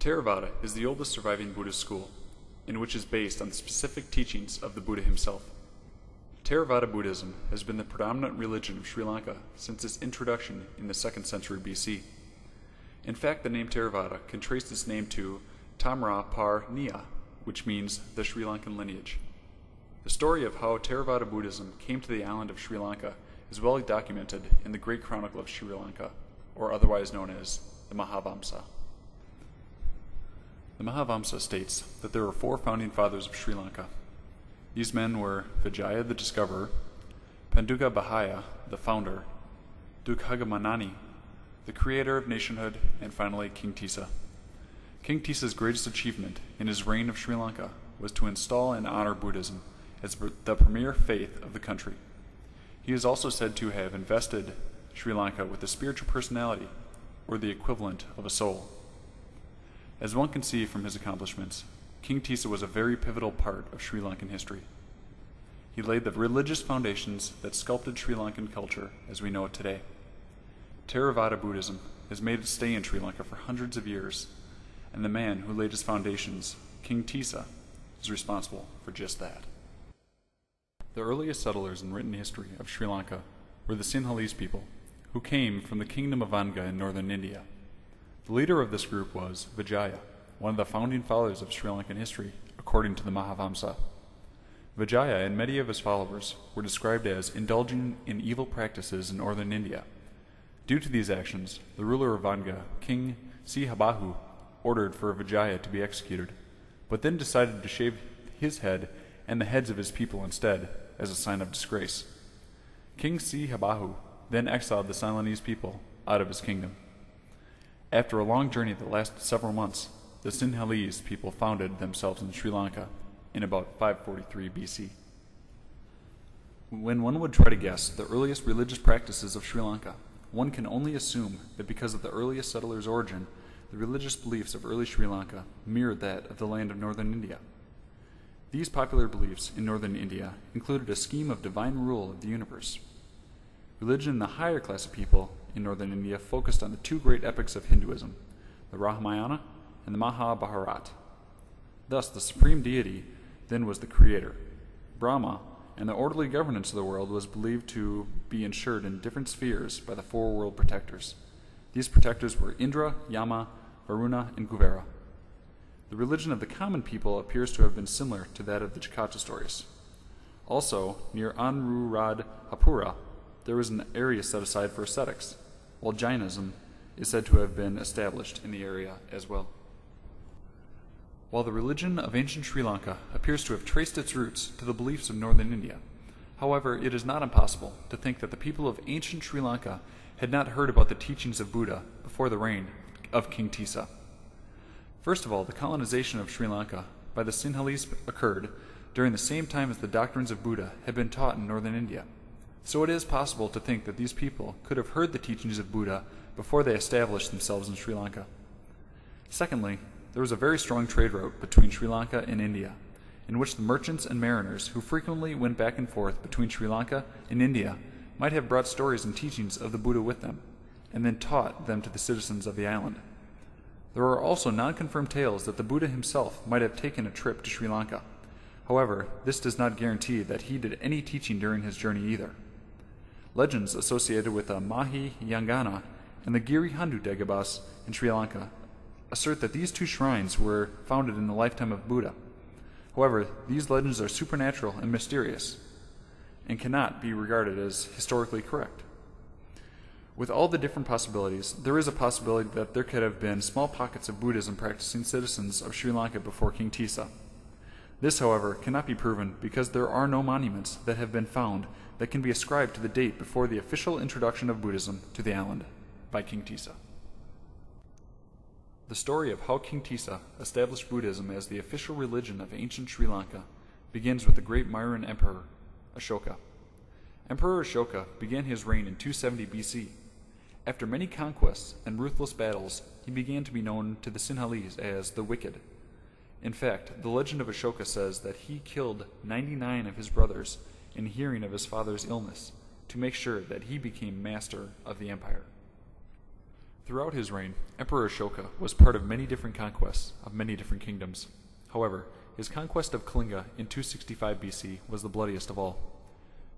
Theravada is the oldest surviving Buddhist school, and which is based on the specific teachings of the Buddha himself. Theravada Buddhism has been the predominant religion of Sri Lanka since its introduction in the 2nd century BC. In fact, the name Theravada can trace its name to Tamra Par Nia, which means the Sri Lankan lineage. The story of how Theravada Buddhism came to the island of Sri Lanka is well documented in the Great Chronicle of Sri Lanka, or otherwise known as the Mahavamsa. The Mahavamsa states that there were 4 founding fathers of Sri Lanka. These men were Vijaya the discoverer, Panduga Bahaya the founder, Dukhagamanani the creator of nationhood, and finally King Tissa. King Tissa's greatest achievement in his reign of Sri Lanka was to install and honor Buddhism as the premier faith of the country. He is also said to have invested Sri Lanka with a spiritual personality, or the equivalent of a soul. As one can see from his accomplishments, King Tissa was a very pivotal part of Sri Lankan history. He laid the religious foundations that sculpted Sri Lankan culture as we know it today. Theravada Buddhism has made its stay in Sri Lanka for hundreds of years, and the man who laid its foundations, King Tissa, is responsible for just that. The earliest settlers in written history of Sri Lanka were the Sinhalese people, who came from the kingdom of Anga in northern India. The leader of this group was Vijaya, one of the founding fathers of Sri Lankan history, according to the Mahavamsa. Vijaya and many of his followers were described as indulging in evil practices in northern India. Due to these actions, the ruler of Anga, King Sihabahu, ordered for Vijaya to be executed, but then decided to shave his head and the heads of his people instead, as a sign of disgrace. King Sihabahu then exiled the Ceylonese people out of his kingdom. After a long journey that lasted several months, the Sinhalese people founded themselves in Sri Lanka in about 543 BC. When one would try to guess the earliest religious practices of Sri Lanka, one can only assume that because of the earliest settlers' origin, the religious beliefs of early Sri Lanka mirrored that of the land of northern India. These popular beliefs in northern India included a scheme of divine rule of the universe. Religion in the higher class of people in northern India focused on the 2 great epics of Hinduism, the Ramayana and the Mahabharata. Thus, the supreme deity then was the creator, Brahma, and the orderly governance of the world was believed to be ensured in different spheres by the 4 world protectors. These protectors were Indra, Yama, Varuna, and Kuvera. The religion of the common people appears to have been similar to that of the Jakarta stories. Also, near Anuradhapura, there was an area set aside for ascetics, while Jainism is said to have been established in the area as well. While the religion of ancient Sri Lanka appears to have traced its roots to the beliefs of northern India, however, it is not impossible to think that the people of ancient Sri Lanka had not heard about the teachings of Buddha before the reign of King Tissa. First of all, the colonization of Sri Lanka by the Sinhalese occurred during the same time as the doctrines of Buddha had been taught in northern India. So it is possible to think that these people could have heard the teachings of Buddha before they established themselves in Sri Lanka. Secondly, there was a very strong trade route between Sri Lanka and India, in which the merchants and mariners who frequently went back and forth between Sri Lanka and India might have brought stories and teachings of the Buddha with them, and then taught them to the citizens of the island. There are also non-confirmed tales that the Buddha himself might have taken a trip to Sri Lanka. However, this does not guarantee that he did any teaching during his journey either. Legends associated with the Mahi Yangana and the Giri Handu Dagobas in Sri Lanka assert that these 2 shrines were founded in the lifetime of Buddha. However, these legends are supernatural and mysterious, and cannot be regarded as historically correct. With all the different possibilities, there is a possibility that there could have been small pockets of Buddhism practicing citizens of Sri Lanka before King Tissa. This, however, cannot be proven because there are no monuments that have been found that can be ascribed to the date before the official introduction of Buddhism to the island by King Tissa. The story of how King Tissa established Buddhism as the official religion of ancient Sri Lanka begins with the great Mauryan Emperor Ashoka. Emperor Ashoka began his reign in 270 BC. After many conquests and ruthless battles, he began to be known to the Sinhalese as the Wicked. In fact, the legend of Ashoka says that he killed 99 of his brothers in hearing of his father's illness to make sure that he became master of the empire. Throughout his reign, Emperor Ashoka was part of many different conquests of many different kingdoms. However, his conquest of Kalinga in 265 BC was the bloodiest of all.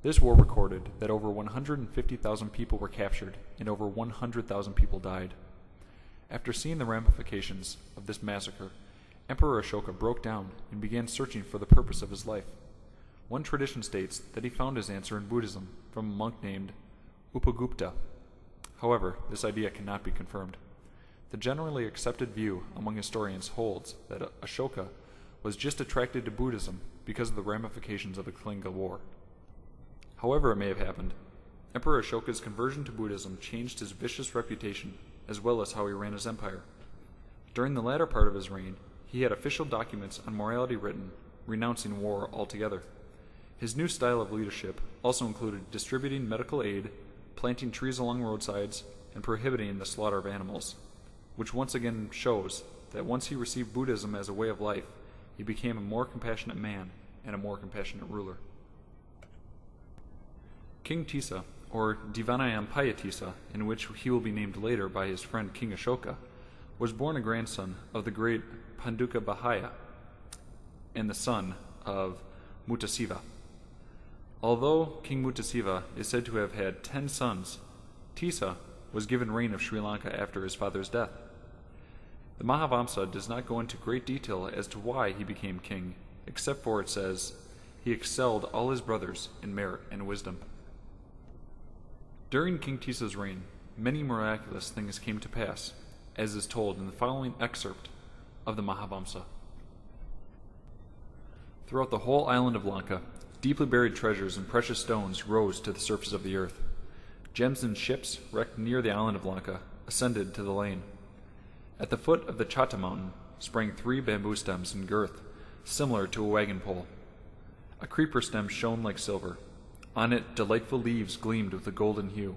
This war recorded that over 150,000 people were captured and over 100,000 people died. After seeing the ramifications of this massacre, Emperor Ashoka broke down and began searching for the purpose of his life. One tradition states that he found his answer in Buddhism from a monk named Upagupta. However, this idea cannot be confirmed. The generally accepted view among historians holds that Ashoka was just attracted to Buddhism because of the ramifications of the Kalinga War. However it may have happened, Emperor Ashoka's conversion to Buddhism changed his vicious reputation as well as how he ran his empire. During the latter part of his reign, he had official documents on morality written, renouncing war altogether. His new style of leadership also included distributing medical aid, planting trees along roadsides, and prohibiting the slaughter of animals, which once again shows that once he received Buddhism as a way of life, he became a more compassionate man and a more compassionate ruler. King Tissa, or Devanampiyatissa Tissa, in which he will be named later by his friend King Ashoka, was born a grandson of the great Panduka Bahaya and the son of Muttasiva. Although King Muttasiva is said to have had 10 sons, Tissa was given reign of Sri Lanka after his father's death. The Mahavamsa does not go into great detail as to why he became king, except for it says, he excelled all his brothers in merit and wisdom. During King Tissa's reign, many miraculous things came to pass, as is told in the following excerpt of the Mahavamsa. Throughout the whole island of Lanka, deeply buried treasures and precious stones rose to the surface of the earth. Gems and ships wrecked near the island of Lanka ascended to the lane. At the foot of the Chata mountain sprang 3 bamboo stems in girth, similar to a wagon pole. A creeper stem shone like silver. On it delightful leaves gleamed with a golden hue.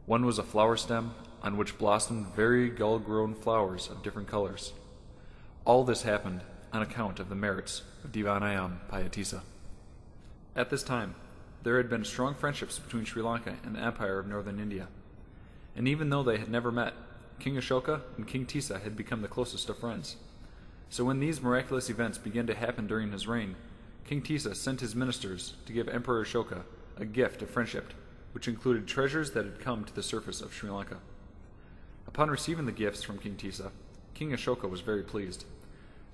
One was a flower stem, on which blossomed very dull-grown flowers of different colors. All this happened on account of the merits of Devanampiyatissa Tissa. At this time, there had been strong friendships between Sri Lanka and the Empire of Northern India. And even though they had never met, King Ashoka and King Tissa had become the closest of friends. So when these miraculous events began to happen during his reign, King Tissa sent his ministers to give Emperor Ashoka a gift of friendship, which included treasures that had come to the surface of Sri Lanka. Upon receiving the gifts from King Tissa, King Ashoka was very pleased.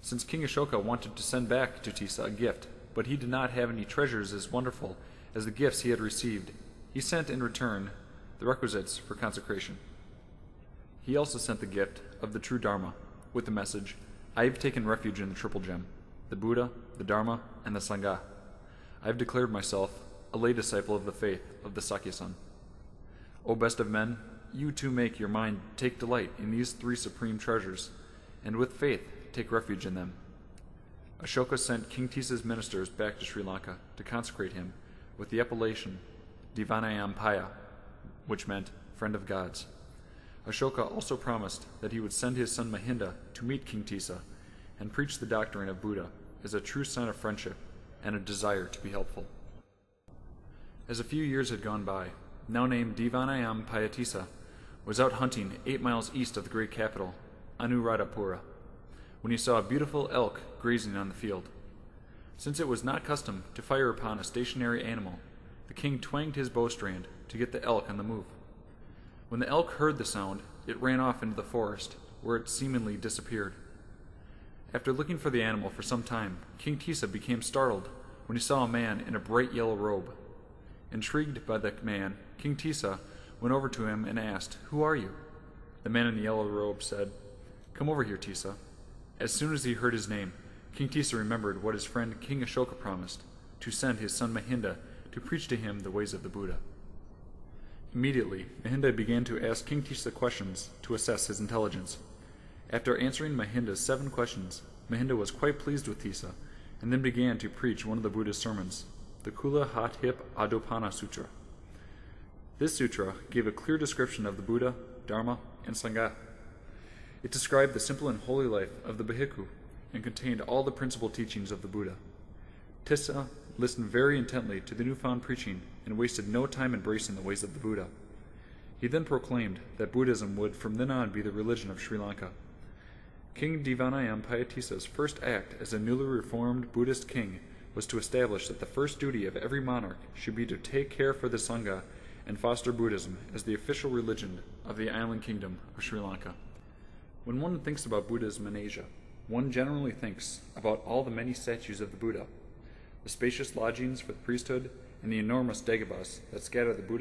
Since King Ashoka wanted to send back to Tissa a gift, but he did not have any treasures as wonderful as the gifts he had received, he sent in return the requisites for consecration. He also sent the gift of the true Dharma, with the message, I have taken refuge in the Triple Gem, the Buddha, the Dharma, and the Sangha. I have declared myself a lay disciple of the faith of the Sakya-san. O best of men, you too make your mind take delight in these 3 supreme treasures, and with faith take refuge in them. Ashoka sent King Tissa's ministers back to Sri Lanka to consecrate him with the appellation Devanampiyatissa, which meant friend of gods. Ashoka also promised that he would send his son Mahinda to meet King Tissa and preach the doctrine of Buddha as a true sign of friendship and a desire to be helpful. As a few years had gone by, now named Devanampiyatissa Tissa was out hunting 8 miles east of the great capital, Anuradhapura, when he saw a beautiful elk grazing on the field. Since it was not custom to fire upon a stationary animal, the king twanged his bowstring to get the elk on the move. When the elk heard the sound, it ran off into the forest, where it seemingly disappeared. After looking for the animal for some time, King Tissa became startled when he saw a man in a bright yellow robe. Intrigued by the man, King Tissa went over to him and asked, Who are you? The man in the yellow robe said, Come over here, Tissa. As soon as he heard his name, King Tissa remembered what his friend King Ashoka promised, to send his son Mahinda to preach to him the ways of the Buddha. Immediately, Mahinda began to ask King Tissa questions to assess his intelligence. After answering Mahinda's 7 questions, Mahinda was quite pleased with Tissa, and then began to preach one of the Buddha's sermons, the Kula Hat Hip Adopana Sutra. This sutra gave a clear description of the Buddha, Dharma, and Sangha. It described the simple and holy life of the Bhikkhu and contained all the principal teachings of the Buddha. Tissa listened very intently to the newfound preaching and wasted no time embracing the ways of the Buddha. He then proclaimed that Buddhism would from then on be the religion of Sri Lanka. King Devanampiyattissa's first act as a newly reformed Buddhist king was to establish that the first duty of every monarch should be to take care for the Sangha and foster Buddhism as the official religion of the island kingdom of Sri Lanka. When one thinks about Buddhism in Asia, one generally thinks about all the many statues of the Buddha, the spacious lodgings for the priesthood, and the enormous dagobas that scatter the Buddha